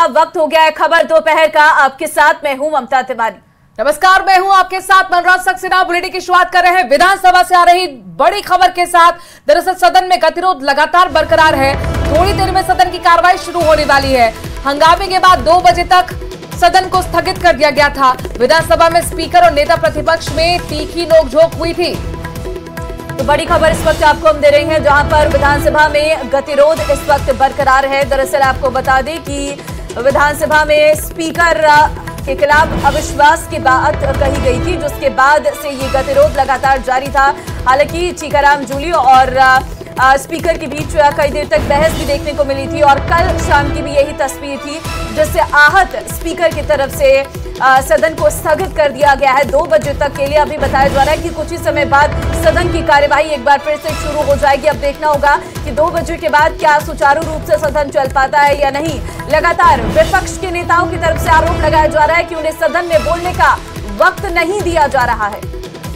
अब वक्त हो गया है खबर दोपहर का। आपके साथ मैं हूं ममता तिवारी। नमस्कार, मैं हूं आपके साथ मनोज सक्सेना। बुलेटिन की शुरुआत कर रहे हैं विधानसभा से आ रही बड़ी खबर के साथ। दरअसल सदन में गतिरोध लगातार बरकरार है। थोड़ी देर में सदन की कार्रवाई शुरू होने वाली है। हंगामे के बाद 2 बजे तक सदन को स्थगित कर दिया गया था। विधानसभा में स्पीकर और नेता प्रतिपक्ष में तीखी नोकझोंक हुई थी। तो बड़ी खबर इस वक्त आपको हम दे रहे हैं, जहां पर विधानसभा में गतिरोध इस वक्त बरकरार है। दरअसल आपको बता दें कि विधानसभा में स्पीकर के खिलाफ अविश्वास की बात कही गई थी, जिसके बाद से ये गतिरोध लगातार जारी था। हालांकि टीकाराम जूली और स्पीकर के बीच कई देर तक बहस भी देखने को मिली थी और कल शाम की भी यही तस्वीर थी, जिससे आहत स्पीकर की तरफ से सदन को स्थगित कर दिया गया है 2 बजे तक के लिए। अभी बताया जा रहा है कि कुछ ही समय बाद सदन की कार्यवाही एक बार फिर से शुरू हो जाएगी। अब देखना होगा कि 2 बजे के बाद क्या सुचारू रूप से सदन चल पाता है या नहीं। लगातार विपक्ष के नेताओं की तरफ से आरोप लगाया जा रहा है कि उन्हें सदन में बोलने का वक्त नहीं दिया जा रहा है।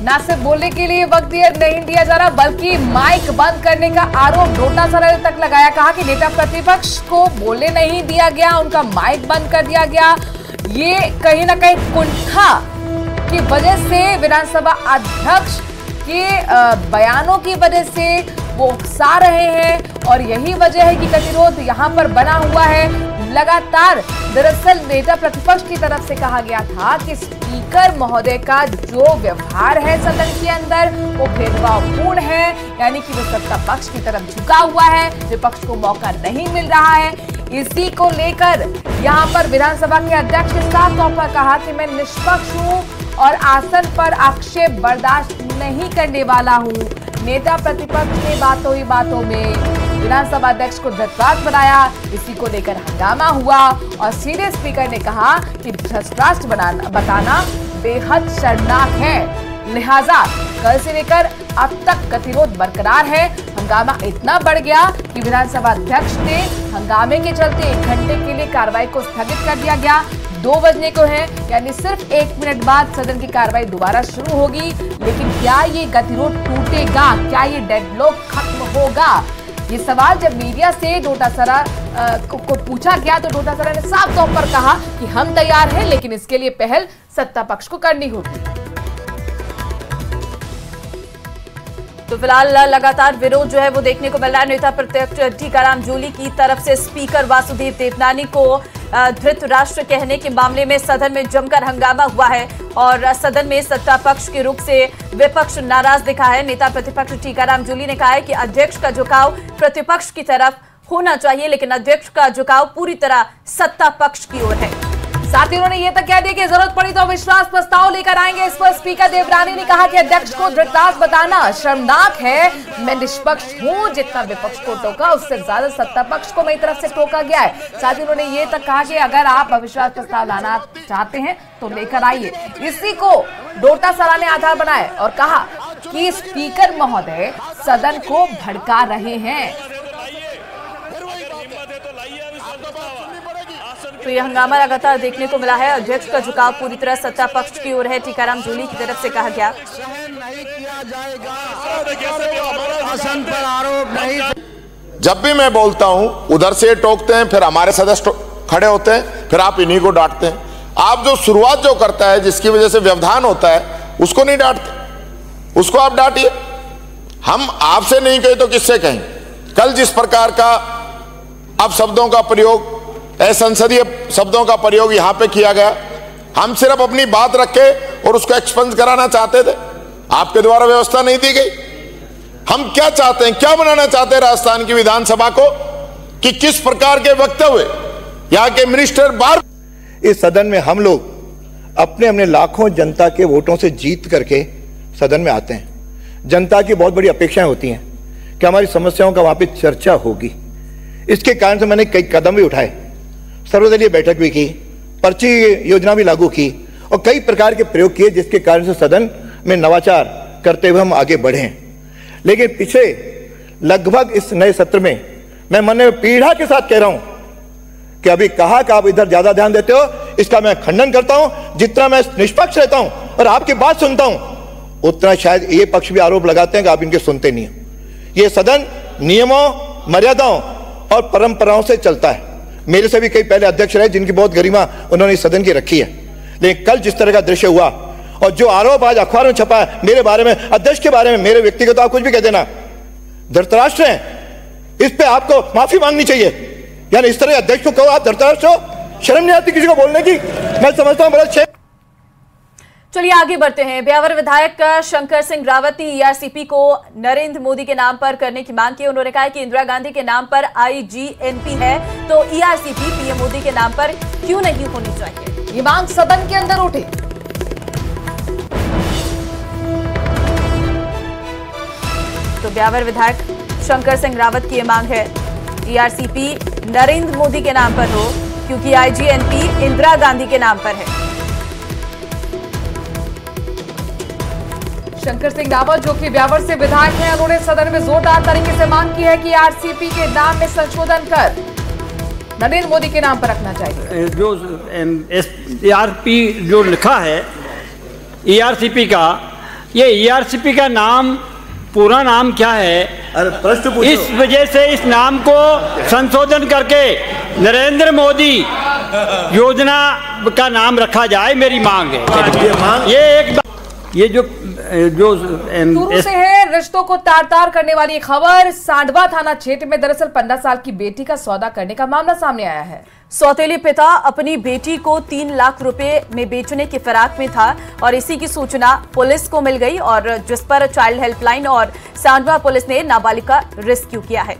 न सिर्फ बोलने के लिए वक्त नहीं दिया जा रहा, बल्कि माइक बंद करने का आरोप डोटासरा ने तक लगाया। कहा कि नेता प्रतिपक्ष को बोलने नहीं दिया गया, उनका माइक बंद कर दिया गया। ये कहीं ना कहीं कुंठा की वजह से, विधानसभा अध्यक्ष के बयानों की वजह से वो उकसा रहे हैं और यही वजह है कि गतिरोध यहाँ पर बना हुआ है लगातार। दरअसल नेता प्रतिपक्ष की तरफ से कहा गया था कि स्पीकर महोदय का जो व्यवहार है सदन के अंदर वो भेदभावपूर्ण है, यानी कि वो सत्ता पक्ष की तरफ झुका हुआ है, विपक्ष को मौका नहीं मिल रहा है। इसी को लेकर यहाँ पर विधानसभा के अध्यक्ष ने साफ तौर पर कहा कि मैं निष्पक्ष हूँ और आसन पर आक्षेप बर्दाश्त नहीं करने वाला हूँ। नेता प्रतिपक्ष ने बातों ही बातों में विधानसभा अध्यक्ष को धृतराष्ट्र बनाया। इसी को लेकर हंगामा हुआ और सीधे स्पीकर ने कहा कि धृतराष्ट्र बताना बेहद शर्मनाक है। लिहाजा कल से लेकर अब तक गतिरोध बरकरार है। हंगामा इतना बढ़ गया कि विधानसभा अध्यक्ष ने हंगामे के चलते 1 घंटे के लिए कार्रवाई को स्थगित कर दिया गया। 2 बजने को है, यानी सिर्फ 1 मिनट बाद सदन की कार्रवाई दोबारा शुरू होगी। लेकिन क्या ये गतिरोध टूटेगा? क्या ये डेडलॉक खत्म होगा? ये सवाल जब मीडिया से डोटासरा को पूछा गया तो डोटासरा ने साफ तौर पर कहा कि हम तैयार हैं, लेकिन इसके लिए पहल सत्ता पक्ष को करनी होगी। तो फिलहाल लगातार विरोध जो है वो देखने को मिल रहा है। नेता प्रतिपक्ष टीकाराम जूली की तरफ से स्पीकर वासुदेव देवनानी को धृतराष्ट्र कहने के मामले में सदन में जमकर हंगामा हुआ है और सदन में सत्ता पक्ष के रुख से विपक्ष नाराज दिखा है। नेता प्रतिपक्ष टीकाराम जूली ने कहा है कि अध्यक्ष का झुकाव प्रतिपक्ष की तरफ होना चाहिए, लेकिन अध्यक्ष का झुकाव पूरी तरह सत्ता पक्ष की ओर है। साथ ही उन्होंने ये तक कह दिया कि जरूरत पड़ी तो विश्वास प्रस्ताव लेकर आएंगे। इस पर स्पीकर देवनानी ने कहा कि अध्यक्ष को धृतराष्ट्र बताना शर्मनाक है। मैं निष्पक्ष हूं, जितना विपक्ष को टोका उससे ज्यादा सत्ता पक्ष को मेरी तरफ से टोका गया है। साथ ही उन्होंने ये तक कहा कि अगर आप अविश्वास प्रस्ताव लाना चाहते हैं तो लेकर आइए। इसी को डोटासरा ने आधार बनाया और कहा कि स्पीकर महोदय सदन को भड़का रहे हैं। तो यह हंगामा लगातार देखने को मिला है। अध्यक्ष का झुकाव पूरी तरह सत्ता पक्ष की ओर है। टीकाराम जूली की तरफ से कहा गया जब भी मैं बोलता हूं उधर से टोकते हैं, फिर हमारे सदस्य खड़े होते हैं, फिर आप इन्हीं को डांटते हैं। आप जो शुरुआत जो करता है जिसकी वजह से व्यवधान होता है उसको नहीं डांटते, उसको आप डांटिए। हम आपसे नहीं कहे तो किससे कहें? कल जिस प्रकार का अब शब्दों का प्रयोग, असंसदीय शब्दों का प्रयोग यहां पे किया गया, हम सिर्फ अपनी बात रखे और उसको एक्सपेंस कराना चाहते थे। आपके द्वारा व्यवस्था नहीं दी गई। हम क्या चाहते हैं, क्या बनाना चाहते हैं राजस्थान की विधानसभा को कि किस प्रकार के वक्तव्य यहां के मिनिस्टर बार। इस सदन में हम लोग अपने अपने लाखों जनता के वोटों से जीत करके सदन में आते हैं। जनता की बहुत बड़ी अपेक्षाएं होती हैं कि हमारी समस्याओं का वहां पे चर्चा होगी। इसके कारण से मैंने कई कदम भी उठाए, सर्वदलीय बैठक भी की, पर्ची योजना भी लागू की और कई प्रकार के प्रयोग किए, जिसके कारण से सदन में नवाचार करते हुए हम आगे बढ़े हैं। लेकिन पिछले लगभग इस नए सत्र में मैं मन में पीड़ा के साथ कह रहा हूं कि अभी कहा कि आप इधर ज्यादा ध्यान देते हो, इसका मैं खंडन करता हूं। जितना मैं निष्पक्ष रहता हूं और आपकी बात सुनता हूं, उतना शायद ये पक्ष भी आरोप लगाते हैं कि आप इनके सुनते नहीं हो। ये सदन नियमों, मर्यादाओं और परंपराओं से चलता है। मेरे से भी कई पहले अध्यक्ष रहे जिनकी बहुत गरिमा उन्होंने इस सदन की रखी है, लेकिन कल जिस तरह का दृश्य हुआ और जो आरोप आज अखबार में छपा है मेरे बारे में, अध्यक्ष के बारे में, मेरे व्यक्तिगत तो आप कुछ भी कह देना, धृतराष्ट्र हैं, इस पे आपको माफी मांगनी चाहिए। यानी इस तरह अध्यक्ष को कहो आप धृतराष्ट्र हो, शर्म नहीं आती किसी को बोलने की? मैं समझता हूं बड़ा। चलिए आगे बढ़ते हैं। ब्यावर विधायक शंकर सिंह रावत ने ईआरसीपी को नरेंद्र मोदी के नाम पर करने की मांग की। उन्होंने कहा कि इंदिरा गांधी के नाम पर आईजीएनपी है तो ईआरसीपी पीएम मोदी के नाम पर क्यों नहीं होनी चाहिए। ये मांग सदन के अंदर उठी। तो ब्यावर विधायक शंकर सिंह रावत की ये मांग है ईआरसीपी नरेंद्र मोदी के नाम पर हो क्योंकि आईजीएनपी इंदिरा गांधी के नाम पर है। शंकर सिंह रावत जो कि ब्यावर से विधायक हैं, उन्होंने सदन में जोरदार तरीके से मांग की है कि आरसीपी के नाम में संशोधन कर नरेंद्र मोदी के नाम पर रखना चाहिए। जो ईआरपी जो लिखा है ईआरसीपी का, ये ईआरसीपी का नाम पूरा नाम क्या है? अरे प्रश्न पूछो। इस वजह से इस नाम को संशोधन करके नरेंद्र मोदी योजना का नाम रखा जाए, मेरी मांग है। ये जो शुरू से है रिश्तों को तार तार करने वाली एक खबर। सांडवा थाना क्षेत्र में दरअसल 15 साल की बेटी का सौदा करने का मामला सामने आया है। सौतेली पिता अपनी बेटी को 3 लाख रुपए में बेचने की फिराक में था और इसी की सूचना पुलिस को मिल गई और जिस पर चाइल्ड हेल्पलाइन और सांडवा पुलिस ने नाबालिग का रेस्क्यू किया है।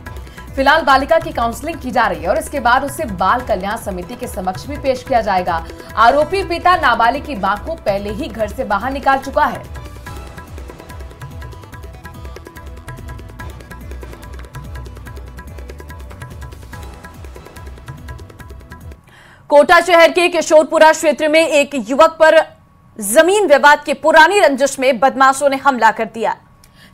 फिलहाल बालिका की काउंसलिंग की जा रही है और इसके बाद उसे बाल कल्याण समिति के समक्ष भी पेश किया जाएगा। आरोपी पिता नाबालिग की मां को पहले ही घर से बाहर निकाल चुका है। कोटा शहर के किशोरपुरा क्षेत्र में एक युवक पर जमीन विवाद के पुरानी रंजिश में बदमाशों ने हमला कर दिया,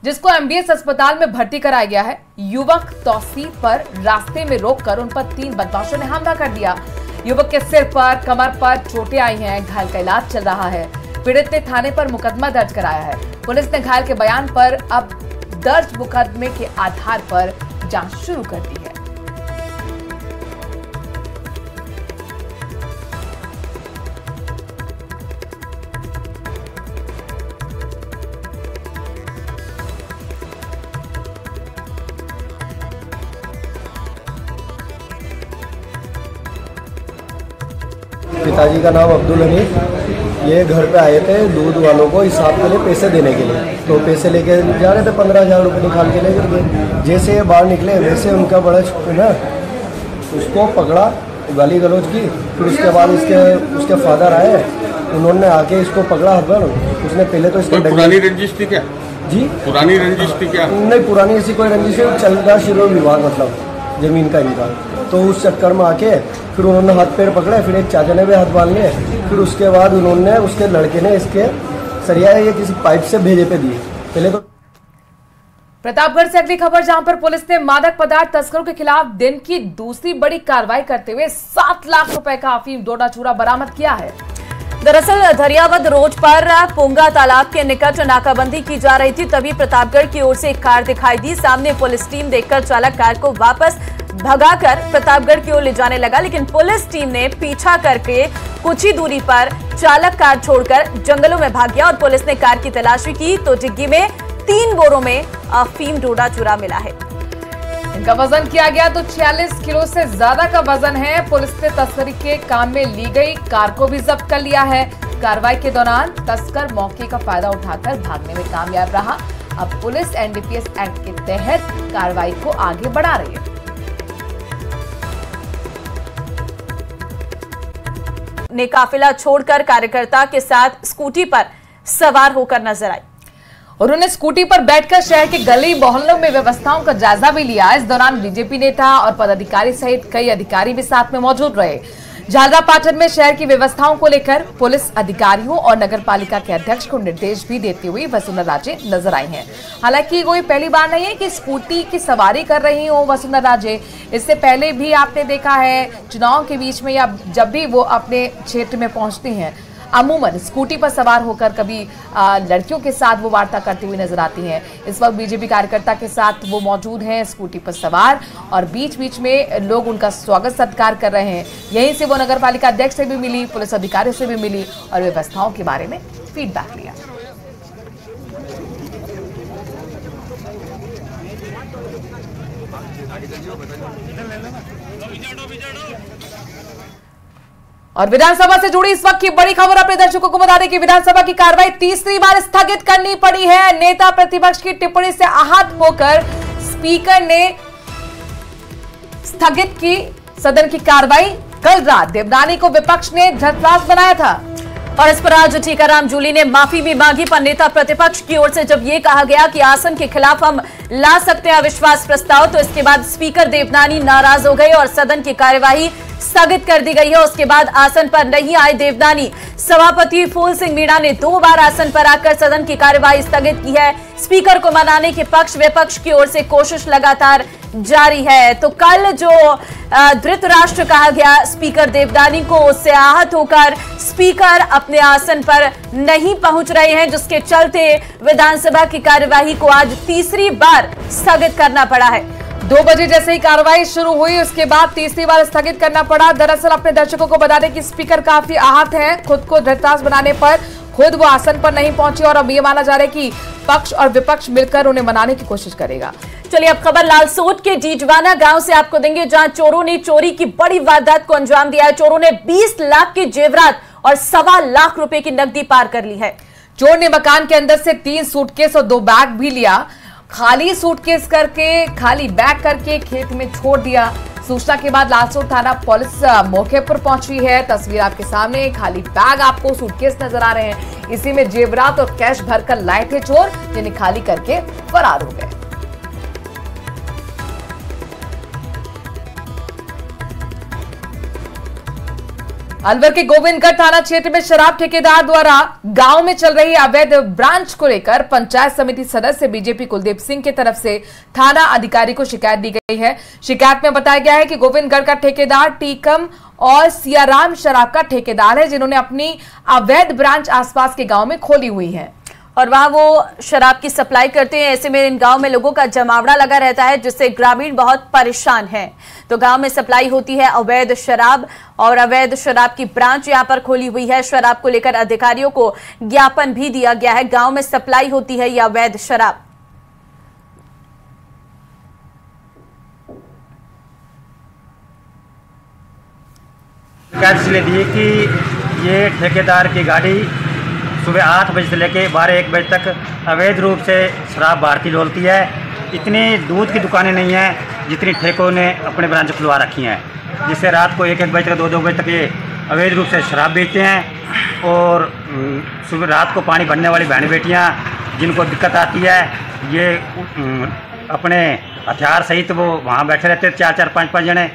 जिसको एमबीएस अस्पताल में भर्ती कराया गया है। युवक तौसीफ पर रास्ते में रोककर उन पर 3 बदमाशों ने हमला कर दिया। युवक के सिर पर, कमर पर चोटें आई हैं। घायल का इलाज चल रहा है। पीड़ित ने थाने पर मुकदमा दर्ज कराया है। पुलिस ने घायल के बयान पर अब दर्ज मुकदमे के आधार पर जांच शुरू कर दी है। पिताजी का नाम अब्दुल हमीद। ये घर पे आए थे दूध वालों को हिसाब के लिए पैसे देने के लिए, तो पैसे लेके जा रहे थे, 15,000 रुपये निकाल के लेकर गए। जैसे ये बाहर निकले वैसे उनका बड़ा ना उसको पकड़ा, गाली गलौज की। फिर उसके बाद उसके फादर आए, उन्होंने आके इसको पकड़ा हाथ पर। उसने पहले तो इसको पुरानी रंजिश थी क्या? जी पुरानी रंजिश थी क्या? नहीं, पुरानी ऐसी कोई रंजिश नहीं, चल रहा शुरू विवाद, मतलब जमीन का इनका। तो उस चक्कर में आके फिर उन्होंने हाथ पैर पकड़े, फिर एक चाचा ने भी हाथ बांध लिए। फिर उसके बाद उन्होंने, उसके लड़के ने इसके सरिया ये किसी पाइप से भेजे पे दिए पहले तो। प्रतापगढ़ से अगली खबर, जहां पर पुलिस ने मादक पदार्थ तस्करों के खिलाफ दिन की दूसरी बड़ी कार्रवाई करते हुए 7 लाख रुपए का अफीम डोडा चूरा बरामद किया है। दरअसल धरियावद रोड पर पुंगा तालाब के निकट नाकाबंदी की जा रही थी, तभी प्रतापगढ़ की ओर से एक कार दिखाई दी। सामने पुलिस टीम देखकर चालक कार को वापस भगाकर प्रतापगढ़ की ओर ले जाने लगा, लेकिन पुलिस टीम ने पीछा करके कुछ ही दूरी पर चालक कार छोड़कर जंगलों में भाग गया और पुलिस ने कार की तलाशी की तो डिग्गी में 3 बोरों में अफीम डोडा चूरा मिला है। इनका वजन किया गया तो 46 किलो से ज्यादा का वजन है। पुलिस ने तस्करी के काम में ली गई कार को भी जब्त कर लिया है। कार्रवाई के दौरान तस्कर मौके का फायदा उठाकर भागने में कामयाब रहा। अब पुलिस एनडीपीएस एक्ट के तहत कार्रवाई को आगे बढ़ा रही है। ने काफिला छोड़कर कार्यकर्ता के साथ स्कूटी पर सवार होकर नजर आई। उन्होंने स्कूटी पर बैठकर शहर के गली मोहल्लों में व्यवस्थाओं का जायजा भी लिया। इस दौरान बीजेपी नेता और पदाधिकारी सहित कई अधिकारी भी साथ में मौजूद रहे। झालरापाटन में शहर की व्यवस्थाओं को लेकर पुलिस अधिकारियों और नगर पालिका के अध्यक्ष को निर्देश भी देती हुई वसुंधरा राजे नजर आई हैं। हालांकि कोई पहली बार नहीं है कि स्कूटी की सवारी कर रही हो वसुंधरा राजे। इससे पहले भी आपने देखा है चुनाव के बीच में या जब भी वो अपने क्षेत्र में पहुंचती हैं अमूमन स्कूटी पर सवार होकर कभी लड़कियों के साथ वो वार्ता करती हुई नजर आती हैं। इस वक्त बीजेपी कार्यकर्ता के साथ वो मौजूद हैं स्कूटी पर सवार, और बीच बीच में लोग उनका स्वागत सत्कार कर रहे हैं। यहीं से वो नगर पालिका अध्यक्ष से भी मिली, पुलिस अधिकारियों से भी मिली और व्यवस्थाओं के बारे में फीडबैक लिया। और विधानसभा से जुड़ी इस वक्त की बड़ी खबर अपने दर्शकों को बता दें कि विधानसभा की कार्रवाई तीसरी बार स्थगित करनी पड़ी है। नेता प्रतिपक्ष की टिप्पणी से आहत होकर स्पीकर ने स्थगित की सदन की कार्रवाई। कल रात देवनानी को विपक्ष ने धरतलाश बनाया था और इस पर आज टीकाराम जूली ने माफी भी मांगी, पर नेता प्रतिपक्ष की ओर से जब ये कहा गया कि आसन के खिलाफ हम ला सकते हैं अविश्वास प्रस्ताव, तो इसके बाद स्पीकर देवनानी नाराज हो गए और सदन की कार्यवाही स्थगित कर दी गई है। उसके बाद आसन पर नहीं आए देवनानी। सभापति फूल सिंह मीणा ने 2 बार आसन पर आकर सदन की कार्यवाही स्थगित की है। स्पीकर को मनाने के पक्ष विपक्ष की ओर से कोशिश लगातार जारी है। तो कल जो धृतराष्ट्र कहा गया स्पीकर देवनानी को, उससे आहत होकर स्पीकर अपने आसन पर नहीं पहुंच रहे हैं, जिसके चलते विधानसभा की कार्यवाही को आज तीसरी बार स्थगित करना पड़ा है। 2 बजे जैसे ही कार्रवाई शुरू हुई उसके बाद तीसरी बार स्थगित करना पड़ा। दरअसल अपने दर्शकों को बता दें कि स्पीकर काफी आहत हैं। खुद को धृतराष्ट्र बनाने पर खुद वो आसन पर नहीं पहुंचे और अब ये माना जा रहा है कि पक्ष और विपक्ष मिलकर उन्हें मनाने की कोशिश करेगा। चलिए अब खबर लालसोट के जीजवाना गांव से आपको देंगे, जहां चोरों ने चोरी की बड़ी वारदात को अंजाम दिया है। चोरों ने 20 लाख के जेवरात और 1.25 लाख रुपए की नकदी पार कर ली है। चोर ने मकान के अंदर से 3 सूटकेस और 2 बैग भी लिया। खाली सूटकेस करके, खाली बैग करके खेत में छोड़ दिया। सूचना के बाद लालसोट थाना पुलिस मौके पर पहुंची है। तस्वीर आपके सामने, खाली बैग आपको सूटकेस नजर आ रहे हैं। इसी में जेवरात और कैश भरकर लाए थे चोर, जिन्हें खाली करके फरार हो गए। अलवर के गोविंदगढ़ थाना क्षेत्र में शराब ठेकेदार द्वारा गांव में चल रही अवैध ब्रांच को लेकर पंचायत समिति सदस्य बीजेपी कुलदीप सिंह की तरफ से थाना अधिकारी को शिकायत दी गई है। शिकायत में बताया गया है कि गोविंदगढ़ का ठेकेदार टीकम और सियाराम शराब का ठेकेदार है, जिन्होंने अपनी अवैध ब्रांच आसपास के गांव में खोली हुई है और वहां वो शराब की सप्लाई करते हैं। ऐसे में इन गांव में लोगों का जमावड़ा लगा रहता है, जिससे ग्रामीण बहुत परेशान हैं। तो गांव में सप्लाई होती है अवैध शराब और अवैध शराब की ब्रांच यहां पर खोली हुई है। शराब को लेकर अधिकारियों को ज्ञापन भी दिया गया है। गांव में सप्लाई होती है यह अवैध शराब। शिकायत इसलिए दी कि ये ठेकेदार की गाड़ी सुबह 8 बजे से लेकर 12-1 बजे तक अवैध रूप से शराब भारती डोलती है। इतनी दूध की दुकानें नहीं हैं जितनी ठेकों ने अपने ब्रांच खुलवा रखी हैं, जिससे रात को 1-1 बजे तक 2-2 बजे तक ये अवैध रूप से शराब बेचते हैं। और सुबह रात को पानी भरने वाली बहन बेटियाँ जिनको दिक्कत आती है, ये अपने हथियार सहित वो वहाँ बैठे रहते हैं 4-4, 5-5 जने।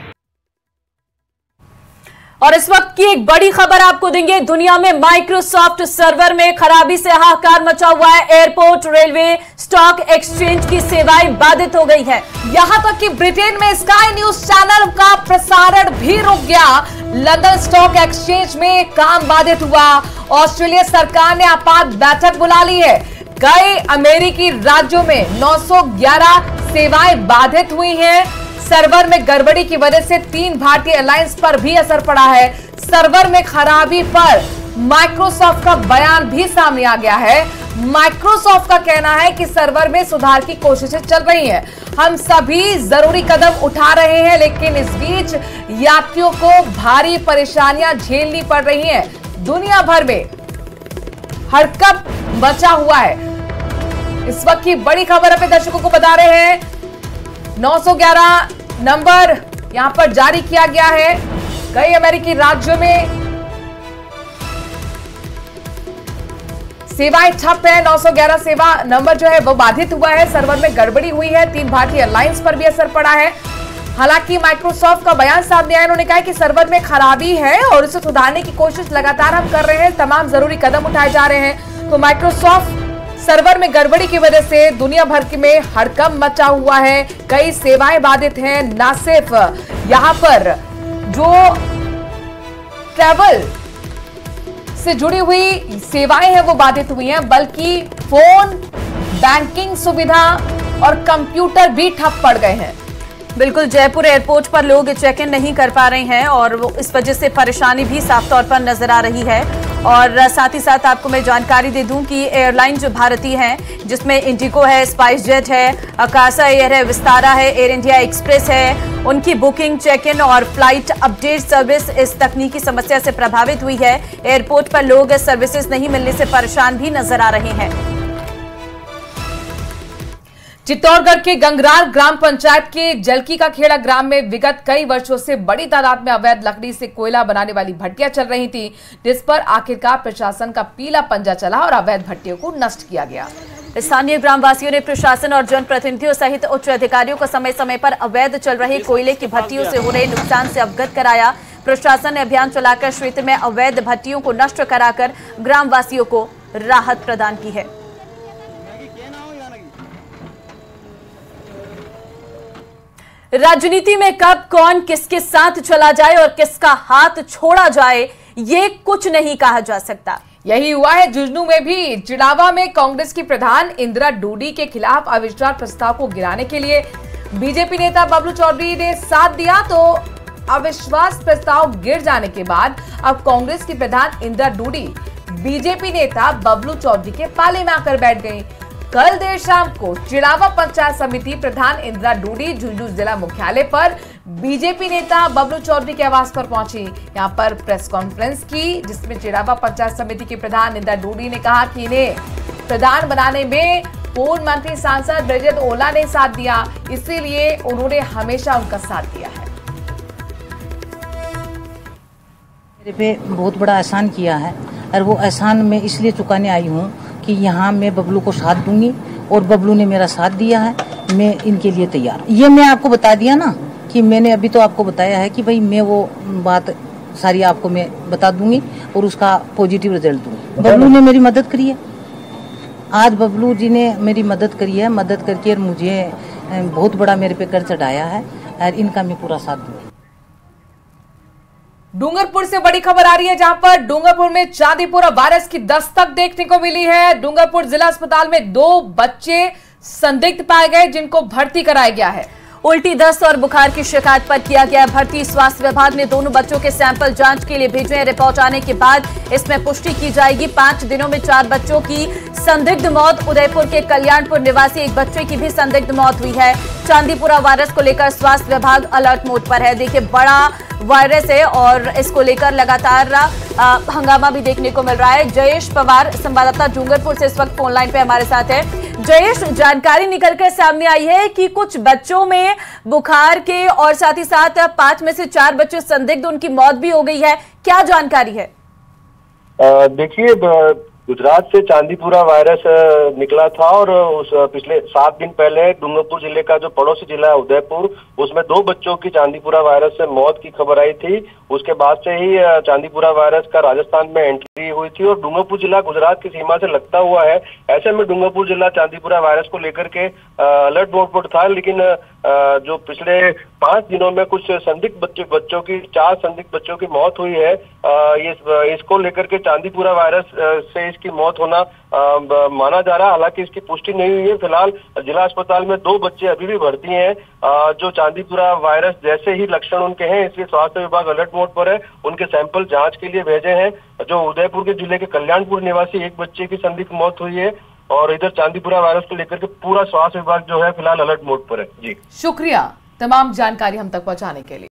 और इस वक्त की एक बड़ी खबर आपको देंगे, दुनिया में माइक्रोसॉफ्ट सर्वर में खराबी से हाहाकार मचा हुआ है। एयरपोर्ट, रेलवे, स्टॉक एक्सचेंज की सेवाएं बाधित हो गई हैं। यहां तक कि ब्रिटेन में स्काई न्यूज चैनल का प्रसारण भी रुक गया। लंदन स्टॉक एक्सचेंज में काम बाधित हुआ। ऑस्ट्रेलिया सरकार ने आपात बैठक बुला ली है। कई अमेरिकी राज्यों में 911 सेवाएं बाधित हुई हैं। सर्वर में गड़बड़ी की वजह से 3 भारतीय एयरलाइंस पर भी असर पड़ा है। सर्वर में खराबी पर माइक्रोसॉफ्ट का बयान भी सामने आ गया है। माइक्रोसॉफ्ट का कहना है कि सर्वर में सुधार की कोशिशें चल रही हैं। हम सभी जरूरी कदम उठा रहे हैं, लेकिन इस बीच यात्रियों को भारी परेशानियां झेलनी पड़ रही हैं। दुनिया भर में हड़कंप मचा हुआ है। इस वक्त की बड़ी खबर अपने दर्शकों को बता रहे हैं, 911 नंबर यहां पर जारी किया गया है। कई अमेरिकी राज्यों में सेवाएं ठप है। 911 सेवा नंबर जो है वो बाधित हुआ है। सर्वर में गड़बड़ी हुई है। 3 भारतीय एयरलाइंस पर भी असर पड़ा है। हालांकि माइक्रोसॉफ्ट का बयान सामने आया, उन्होंने कहा कि सर्वर में खराबी है और इसे सुधारने की कोशिश लगातार हम कर रहे हैं। तमाम जरूरी कदम उठाए जा रहे हैं। तो माइक्रोसॉफ्ट सर्वर में गड़बड़ी की वजह से दुनिया भर में हड़कंप मचा हुआ है। कई सेवाएं बाधित हैं। न सिर्फ यहां पर जो ट्रैवल से जुड़ी हुई सेवाएं हैं वो बाधित हुई हैं, बल्कि फोन, बैंकिंग सुविधा और कंप्यूटर भी ठप पड़ गए हैं। बिल्कुल, जयपुर एयरपोर्ट पर लोग चेक इन नहीं कर पा रहे हैं और वो इस वजह से परेशानी भी साफ तौर पर नजर आ रही है। और साथ ही साथ आपको मैं जानकारी दे दूं कि एयरलाइन जो भारतीय हैं, जिसमें इंडिगो है, स्पाइस जेट है, अकाशा एयर है, विस्तारा है, एयर इंडिया एक्सप्रेस है, उनकी बुकिंग, चेक इन और फ्लाइट अपडेट सर्विस इस तकनीकी समस्या से प्रभावित हुई है। एयरपोर्ट पर लोग सर्विसेज नहीं मिलने से परेशान भी नजर आ रहे हैं। चित्तौड़गढ़ के गंगरार ग्राम पंचायत के जलकी का खेड़ा ग्राम में विगत कई वर्षों से बड़ी तादाद में अवैध लकड़ी से कोयला बनाने वाली भट्टियां चल रही थी, जिस पर आखिरकार प्रशासन का पीला पंजा चला और अवैध भट्टियों को नष्ट किया गया। स्थानीय ग्रामवासियों ने प्रशासन और जनप्रतिनिधियों सहित उच्च अधिकारियों को समय समय पर अवैध चल रहे कोयले की भट्टियों से हो रहे नुकसान से अवगत कराया। प्रशासन ने अभियान चलाकर क्षेत्र में अवैध भट्टियों को नष्ट कराकर ग्रामवासियों को राहत प्रदान की है। राजनीति में कब कौन किसके साथ चला जाए और किसका हाथ छोड़ा जाए, ये कुछ नहीं कहा जा सकता। यही हुआ है झुंझुनू में भी। चिड़ावा में कांग्रेस की प्रधान इंदिरा डूडी के खिलाफ अविश्वास प्रस्ताव को गिराने के लिए बीजेपी नेता बबलू चौधरी ने साथ दिया, तो अविश्वास प्रस्ताव गिर जाने के बाद अब कांग्रेस की प्रधान इंदिरा डूडी बीजेपी नेता बबलू चौधरी के पाले में आकर बैठ गई। कल देर शाम को चिड़ावा पंचायत समिति प्रधान इंदिरा डूडी झुंझुनू जिला मुख्यालय पर बीजेपी नेता बबलू चौधरी के आवास पर पहुंची। यहां पर प्रेस कॉन्फ्रेंस की, जिसमें चिड़ावा पंचायत समिति के प्रधान इंदिरा डूडी ने कहा कि इन्हें प्रधान बनाने में पूर्व मंत्री सांसद ब्रजेश ओला ने साथ दिया, इसीलिए उन्होंने हमेशा उनका साथ दिया है। मेरे पे बहुत बड़ा एहसान किया है और वो एहसान मैं इसलिए चुकाने आई हूँ कि यहाँ मैं बबलू को साथ दूंगी और बबलू ने मेरा साथ दिया है, मैं इनके लिए तैयार। ये मैं आपको बता दिया ना कि मैंने अभी तो आपको बताया है कि भाई मैं वो बात सारी आपको मैं बता दूंगी और उसका पॉजिटिव रिजल्ट दूंगी। बबलू ने मेरी मदद करी है, आज बबलू जी ने मेरी मदद करी है, मदद करके मुझे बहुत बड़ा मेरे पे कर चढ़ाया है और इनका मैं पूरा साथ दूंगी। डूंगरपुर से बड़ी खबर आ रही है, जहां पर डूंगरपुर में चांदीपुरा वायरस की दस्तक देखने को मिली है। डूंगरपुर जिला अस्पताल में 2 बच्चे संदिग्ध पाए गए, जिनको भर्ती कराया गया है। उल्टी, दस्त और बुखार की शिकायत पर किया गया भर्ती। स्वास्थ्य विभाग ने दोनों बच्चों के सैंपल जांच के लिए भेजे हैं। रिपोर्ट आने के बाद इसमें पुष्टि की जाएगी। 5 दिनों में 4 बच्चों की संदिग्ध मौत। उदयपुर के कल्याणपुर निवासी एक बच्चे की भी संदिग्ध मौत हुई है। चांदीपुरा वायरस को लेकर स्वास्थ्य विभाग अलर्ट मोड पर है। देखिए, बड़ा वायरस है और इसको लेकर लगातार हंगामा भी देखने को मिल रहा है। जयेश पवार संवाददाता डूंगरपुर से इस वक्त फोन लाइन पे हमारे साथ है। जयेश, जानकारी निकलकर सामने आई है कि कुछ बच्चों में बुखार के और साथ ही साथ 5 में से 4 बच्चे संदिग्ध, उनकी मौत भी हो गई है, क्या जानकारी है? देखिए, गुजरात से चांदीपुरा वायरस निकला था और उस पिछले 7 दिन पहले डूंगरपुर जिले का जो पड़ोसी जिला है उदयपुर, उसमें 2 बच्चों की चांदीपुरा वायरस से मौत की खबर आई थी। उसके बाद से ही चांदीपुरा वायरस का राजस्थान में एंट्री हुई थी और डूंगरपुर जिला गुजरात की सीमा से लगता हुआ है। ऐसे में डूंगरपुर जिला चांदीपुरा वायरस को लेकर के अलर्ट मोड पर था, लेकिन जो पिछले 5 दिनों में कुछ संदिग्ध बच्चों की 4 संदिग्ध बच्चों की मौत हुई है। इसको लेकर के चांदीपुरा वायरस से इसकी मौत होना माना जा रहा है। हालांकि इसकी पुष्टि नहीं हुई है। फिलहाल जिला अस्पताल में 2 बच्चे अभी भी भर्ती हैं जो चांदीपुरा वायरस जैसे ही लक्षण उनके हैं, इसलिए स्वास्थ्य विभाग अलर्ट मोड पर है। उनके सैंपल जांच के लिए भेजे हैं। जो उदयपुर के जिले के कल्याणपुर निवासी एक बच्चे की संदिग्ध मौत हुई है और इधर चांदीपुरा वायरस को लेकर के पूरा स्वास्थ्य विभाग जो है फिलहाल अलर्ट मोड पर है। जी, शुक्रिया तमाम जानकारी हम तक पहुंचाने के लिए।